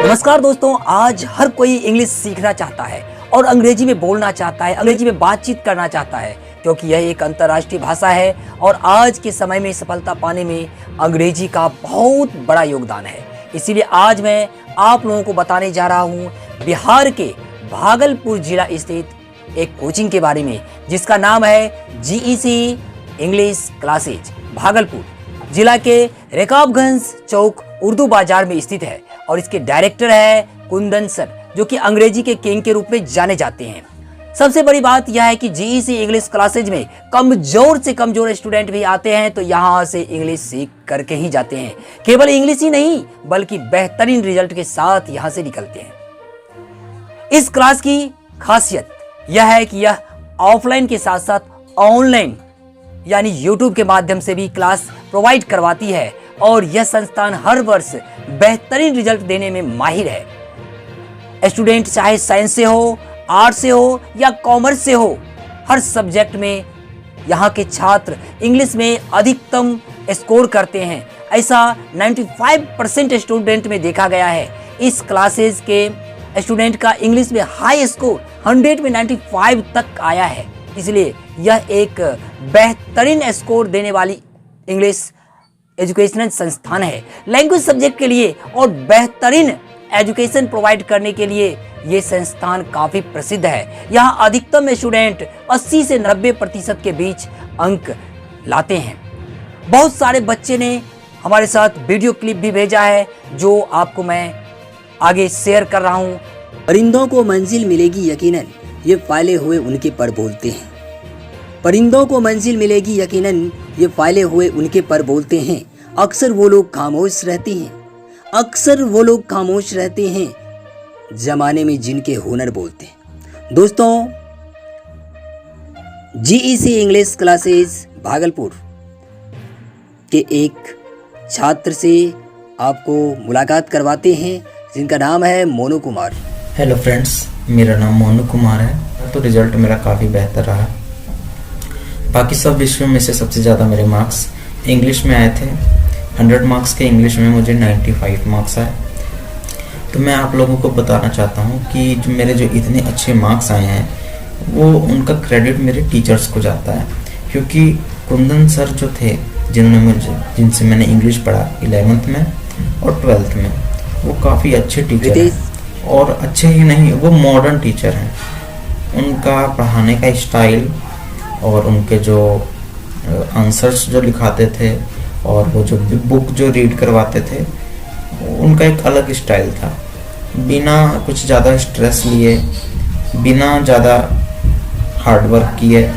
नमस्कार दोस्तों, आज हर कोई इंग्लिश सीखना चाहता है और अंग्रेजी में बोलना चाहता है, अंग्रेजी में बातचीत करना चाहता है, क्योंकि यह एक अंतर्राष्ट्रीय भाषा है और आज के समय में सफलता पाने में अंग्रेजी का बहुत बड़ा योगदान है। इसीलिए आज मैं आप लोगों को बताने जा रहा हूँ बिहार के भागलपुर जिला स्थित एक कोचिंग के बारे में, जिसका नाम है GEC इंग्लिश क्लासेज। भागलपुर जिला के रकाबगंज चौक उर्दू बाजार में स्थित है और इसके डायरेक्टर है कुंदन सर, जो कि अंग्रेजी के किंग के रूप में जाने जाते हैं। सबसे बड़ी बात यह है कि GEC इंग्लिश क्लासेज में कमजोर से कमजोर स्टूडेंट भी आते हैं तो यहाँ से इंग्लिश सीख करके ही जाते हैं। केवल इंग्लिश ही नहीं बल्कि बेहतरीन रिजल्ट के साथ यहाँ से निकलते हैं। इस क्लास की खासियत यह है कि यह ऑफलाइन के साथ साथ ऑनलाइन यानी YouTube के माध्यम से भी क्लास प्रोवाइड करवाती है और यह संस्थान हर वर्ष बेहतरीन रिजल्ट देने में माहिर है। स्टूडेंट चाहे साइंस से हो, आर्ट से हो या कॉमर्स से हो, हर सब्जेक्ट में यहाँ के छात्र इंग्लिश में अधिकतम स्कोर करते हैं। ऐसा 95% स्टूडेंट में देखा गया है। इस क्लासेस के स्टूडेंट का इंग्लिश में हाई स्कोर 100 में 95 तक आया है। इसलिए यह एक बेहतरीन स्कोर देने वाली इंग्लिश एजुकेशनल संस्थान है। लैंग्वेज सब्जेक्ट के लिए और बेहतरीन एजुकेशन प्रोवाइड करने के लिए ये संस्थान काफ़ी प्रसिद्ध है। यहाँ अधिकतम स्टूडेंट 80 से 90% के बीच अंक लाते हैं। बहुत सारे बच्चे ने हमारे साथ वीडियो क्लिप भी भेजा है जो आपको मैं आगे शेयर कर रहा हूँ। परिंदों को मंजिल मिलेगी यकीनन, ये फाइले हुए उनके पर बोलते हैं। परिंदों को मंजिल मिलेगी यकीनन, ये फाइले हुए उनके पर बोलते हैं। अक्सर वो लोग खामोश रहते हैं, अक्सर वो लोग खामोश रहते हैं जमाने में जिनके हुनर बोलते हैं। दोस्तों, GEC इंग्लिश क्लासेस भागलपुर के एक छात्र से आपको मुलाकात करवाते हैं जिनका नाम है मोनू कुमार। हेलो फ्रेंड्स, मेरा नाम मोनू कुमार है। तो रिजल्ट मेरा काफ़ी बेहतर रहा। बाकी सब विषयों में से सबसे ज़्यादा मेरे मार्क्स इंग्लिश में आए थे। 100 मार्क्स के इंग्लिश में मुझे 95 मार्क्स आए। तो मैं आप लोगों को बताना चाहता हूँ कि जो मेरे जो इतने अच्छे मार्क्स आए हैं वो उनका क्रेडिट मेरे टीचर्स को जाता है, क्योंकि कुंदन सर जो थे जिनसे मैंने इंग्लिश पढ़ा 11th में और 12th में, वो काफ़ी अच्छे टीचर हैं। और अच्छे ही नहीं, वो मॉडर्न टीचर हैं। उनका पढ़ाने का स्टाइल और उनके जो आंसर्स जो लिखाते थे और वो जो बुक जो रीड करवाते थे, उनका एक अलग स्टाइल था। बिना कुछ ज़्यादा स्ट्रेस लिए, बिना ज़्यादा हार्डवर्क किए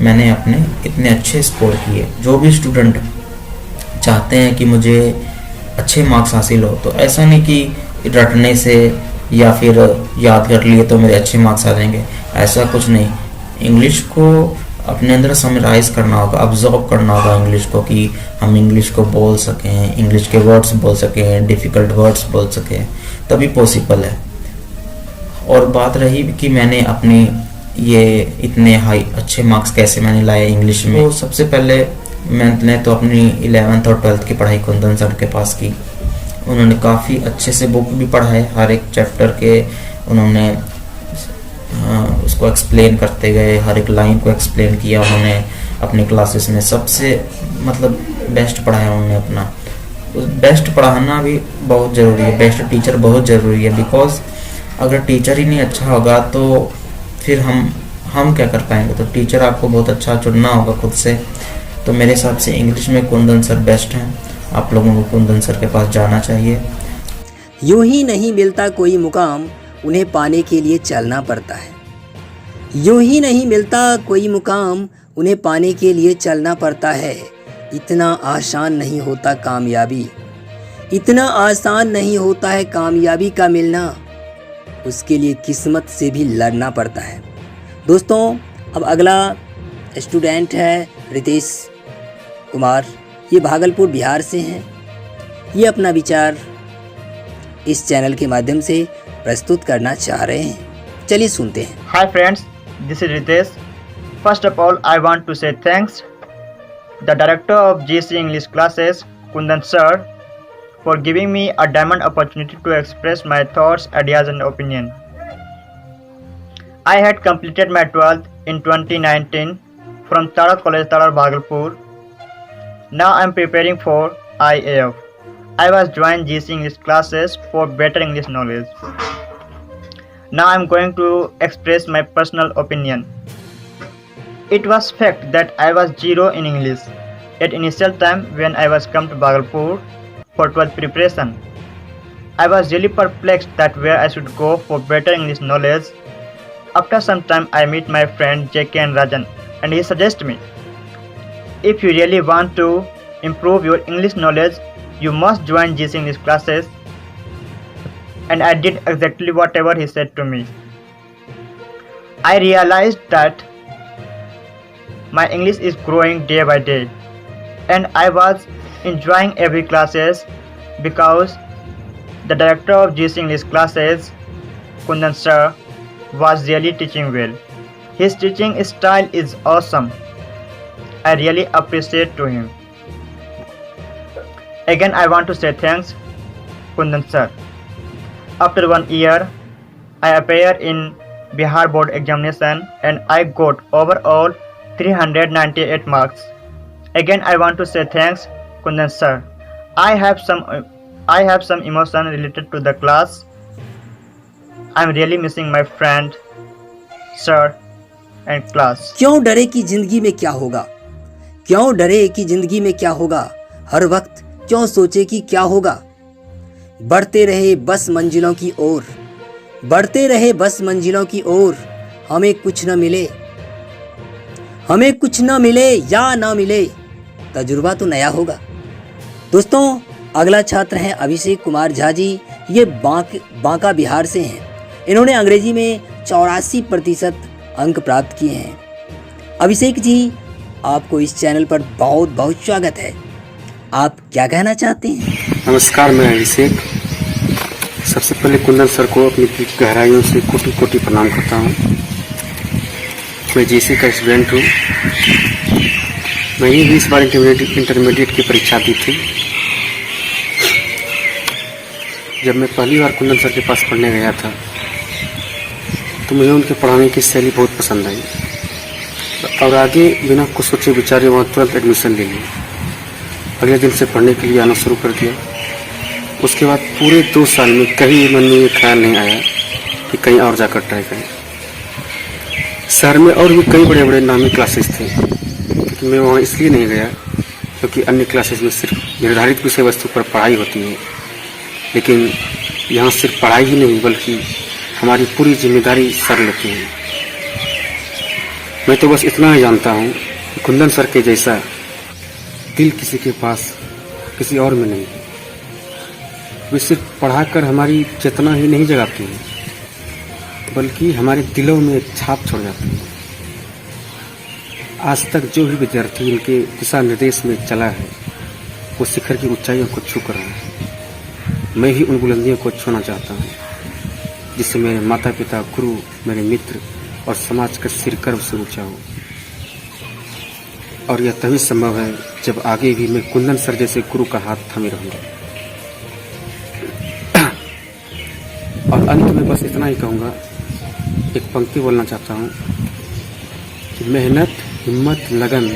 मैंने अपने इतने अच्छे स्कोर किए। जो भी स्टूडेंट चाहते हैं कि मुझे अच्छे मार्क्स हासिल हो, तो ऐसा नहीं कि रटने से या फिर याद कर लिए तो मेरे अच्छे मार्क्स आ जाएंगे, ऐसा कुछ नहीं। इंग्लिश को अपने अंदर समराइज करना होगा, ऑब्जर्व करना होगा इंग्लिश को, कि हम इंग्लिश को बोल सकें, इंग्लिश के वर्ड्स बोल सकें, डिफ़िकल्ट वर्ड्स बोल सकें, तभी पॉसिबल है। और बात रही कि मैंने अपनी ये इतने हाई अच्छे मार्क्स कैसे मैंने लाए इंग्लिश में, तो सबसे पहले मैंने तो अपनी 11th और 12th की पढ़ाई कुंदन सर के पास की। उन्होंने काफ़ी अच्छे से बुक भी पढ़ाए, हर एक चैप्टर के उन्होंने उसको एक्सप्लेन करते गए, हर एक लाइन को एक्सप्लेन किया उन्होंने अपनी क्लासेस में। सबसे मतलब बेस्ट पढ़ाया उन्होंने अपना। बेस्ट पढ़ाना भी बहुत ज़रूरी है, बेस्ट टीचर बहुत ज़रूरी है, बिकॉज अगर टीचर ही नहीं अच्छा होगा तो फिर हम क्या कर पाएंगे। तो टीचर आपको बहुत अच्छा चुनना होगा खुद से। तो मेरे हिसाब से इंग्लिश में कुंदन सर बेस्ट हैं। आप लोगों को कुंदन सर के पास जाना चाहिए। यूं ही नहीं मिलता कोई मुकाम, उन्हें पाने के लिए चलना पड़ता है। यूं ही नहीं मिलता कोई मुकाम, उन्हें पाने के लिए चलना पड़ता है। इतना आसान नहीं होता कामयाबी, इतना आसान नहीं होता है कामयाबी का मिलना, उसके लिए किस्मत से भी लड़ना पड़ता है। दोस्तों, अब अगला स्टूडेंट है रितेश कुमार। ये भागलपुर बिहार से हैं। ये अपना विचार इस चैनल के माध्यम से प्रस्तुत करना चाह रहे हैं। चलिए सुनते हैं। Hi friends, this is Ritesh. First of all, I want to say thanks the director of GEC English classes, Kundan sir, for giving me a diamond opportunity to express my thoughts, ideas, and opinion. I had completed my 12th in 2019 from Tara College, Tara, Bhagalpur. Now I am preparing for IAF. I was joined GC English classes for better English knowledge. Now I am going to express my personal opinion. It was fact that I was zero in English at initial time when I was come to Bhagalpur for 12th preparation. I was really perplexed that where I should go for better English knowledge. After some time I meet my friend JK and Rajan and he suggests me, if you really want to improve your English knowledge, you must join GC English classes. And I did exactly whatever he said to me. I realized that my English is growing day by day and I was enjoying every classes because the director of GC English classes, Kundan sir, was really teaching well. His teaching style is awesome. I really appreciate to him. Again I want to say thanks Kundan sir. After 1 year, I appeared in Bihar board examination and I got overall 398 marks. Again I want to say thanks Kundan sir. I have some emotion related to the class. I am really missing my friend, sir and class. क्यों डरे कि जिंदगी में क्या होगा, क्यों डरे कि जिंदगी में क्या होगा, हर वक्त क्यों सोचे कि क्या होगा। बढ़ते रहे बस मंजिलों की ओर, बढ़ते रहे बस मंजिलों की ओर, हमें कुछ न मिले, हमें कुछ न मिले या ना मिले, तजुर्बा तो नया होगा। दोस्तों, अगला छात्र हैं अभिषेक कुमार झा जी। ये बांका बिहार से हैं। इन्होंने अंग्रेजी में 84% अंक प्राप्त किए हैं। अभिषेक जी, आपको इस चैनल पर बहुत बहुत स्वागत है। आप क्या कहना चाहते हैं? नमस्कार, मैं अभिषेक। सबसे पहले कुंदन सर को अपनी गहराइयों से कोटि कोटि प्रणाम करता हूँ। मैं जीसी का स्टूडेंट हूँ। मैंने भी इस बार इंटरमीडिएट की परीक्षा दी थी। जब मैं पहली बार कुंदन सर के पास पढ़ने गया था तो मुझे उनके पढ़ाने की शैली बहुत पसंद आई और आगे बिना कुछ सोचे विचारे वहाँ तुरंत एडमिशन ले लिया। अगले दिन से पढ़ने के लिए आना शुरू कर दिया। उसके बाद पूरे 2 साल में कहीं मन में ये ख्याल नहीं आया कि कहीं और जाकर ट्राई करें। शहर में और भी कई बड़े बड़े नामी क्लासेस थे, लेकिन मैं वहाँ इसलिए नहीं गया क्योंकि अन्य क्लासेस में सिर्फ निर्धारित विषय वस्तु पर पढ़ाई होती है, लेकिन यहाँ सिर्फ पढ़ाई ही नहीं बल्कि हमारी पूरी जिम्मेदारी सर लेते हैं। मैं तो बस इतना ही जानता हूँ कि कुंदन सर के जैसा दिल किसी के पास किसी और में नहीं है। वे सिर्फ पढ़ाकर हमारी चेतना ही नहीं जगाती हैं, बल्कि हमारे दिलों में छाप छोड़ जाती हैं। आज तक जो भी विद्यार्थी उनके दिशा निर्देश में चला है वो शिखर की ऊंचाइयों को छू कर रहा है। मैं भी उन बुलंदियों को छूना चाहता हूँ जिससे मेरे माता पिता, गुरु, मेरे मित्र और समाज का सिर गर्व से ऊंचा हो। और यह तभी संभव है जब आगे भी मैं कुंदन सर जैसे गुरु का हाथ थामे रहूंगा। और अंत में बस इतना ही कहूँगा, एक पंक्ति बोलना चाहता हूँ कि मेहनत, हिम्मत, लगन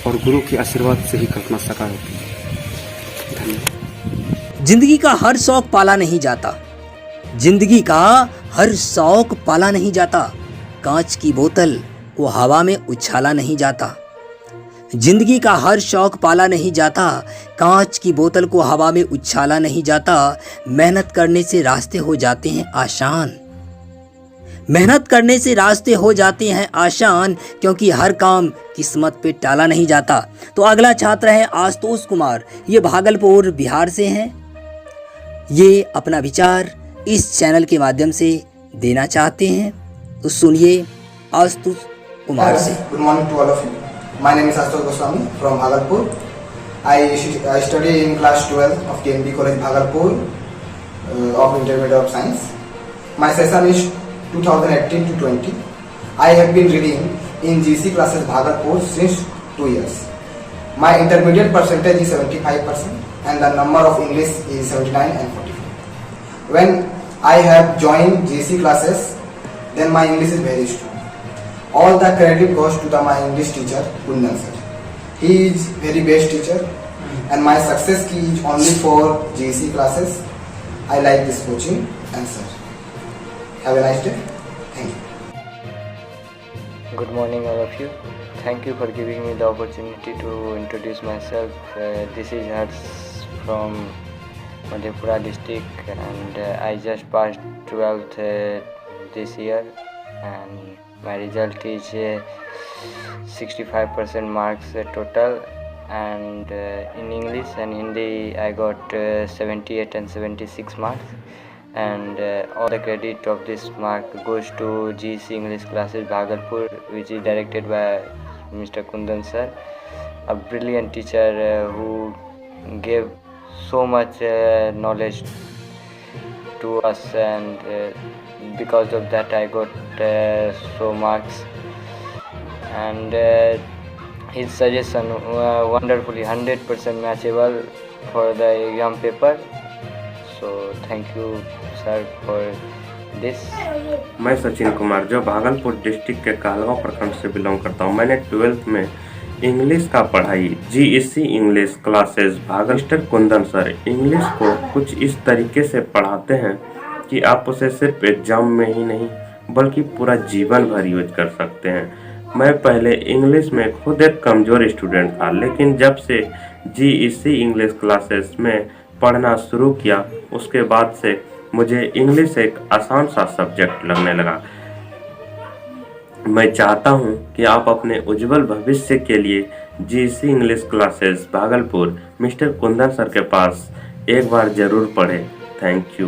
और गुरु के आशीर्वाद से ही कल्पना साकार होती है। धन्यवाद। जिंदगी का हर शौक पाला नहीं जाता, जिंदगी का हर शौक पाला नहीं जाता, कांच की बोतल को हवा में उछाला नहीं जाता। जिंदगी का हर शौक पाला नहीं जाता, कांच की बोतल को हवा में उछाला नहीं जाता। मेहनत करने से रास्ते हो जाते हैं आसान, मेहनत करने से रास्ते हो जाते हैं आसान, क्योंकि हर काम किस्मत पे टाला नहीं जाता। तो अगला छात्र है आशुतोष कुमार। ये भागलपुर बिहार से हैं। ये अपना विचार इस चैनल के माध्यम से देना चाहते हैं, तो सुनिए आशुतोष कुमार से। Good morning to all of you. My name is Ashutosh Goswami from Bhagalpur. I study in class 12 of KMB College Bhagalpur of Intermediate of Science. My session is 2018 to 20. I have been reading in GC classes Bhagalpur since 2 years. My intermediate percentage is 75% and the number of English is 79 and 45. When I have joined GC classes, then my English is very strong. All the credit goes to my English teacher, Kundan sir. He is very best teacher and my success key is only for GC classes. I like this coaching and sir. Have a nice day. Thank you. Good morning all of you. Thank you for giving me the opportunity to introduce myself. This is Hers from Madhepura district and I just passed 12th this year and my result is 65% marks total, and in English and Hindi I got 78 and 76 marks, and all the credit of this mark goes to GC English classes Bhagalpur, which is directed by Mr. Kundan sir, a brilliant teacher who gave so much knowledge to us, and because of that I got so marks, and his suggestion wonderfully 100% matchable for the exam paper. So thank you sir for this. मैं सचिन कुमार जो Bhagalpur district के कहलगांव प्रखंड से belong करता हूँ। मैंने 12th में English का पढ़ाई GEC इंग्लिश क्लासेस भागल। मिस्टर कुंदन सर इंग्लिश को कुछ इस तरीके से पढ़ाते हैं कि आप उसे सिर्फ एग्जाम में ही नहीं बल्कि पूरा जीवन भर यूज कर सकते हैं। मैं पहले इंग्लिश में खुद एक कमज़ोर स्टूडेंट था, लेकिन जब से GEC इंग्लिश क्लासेस में पढ़ना शुरू किया उसके बाद से मुझे इंग्लिश एक आसान सा सब्जेक्ट लगने लगा। मैं चाहता हूं कि आप अपने उज्जवल भविष्य के लिए GEC English classes Bhagalpur mister Kundan sir के पास एक बार ज़रूर पढ़ें। Thank you.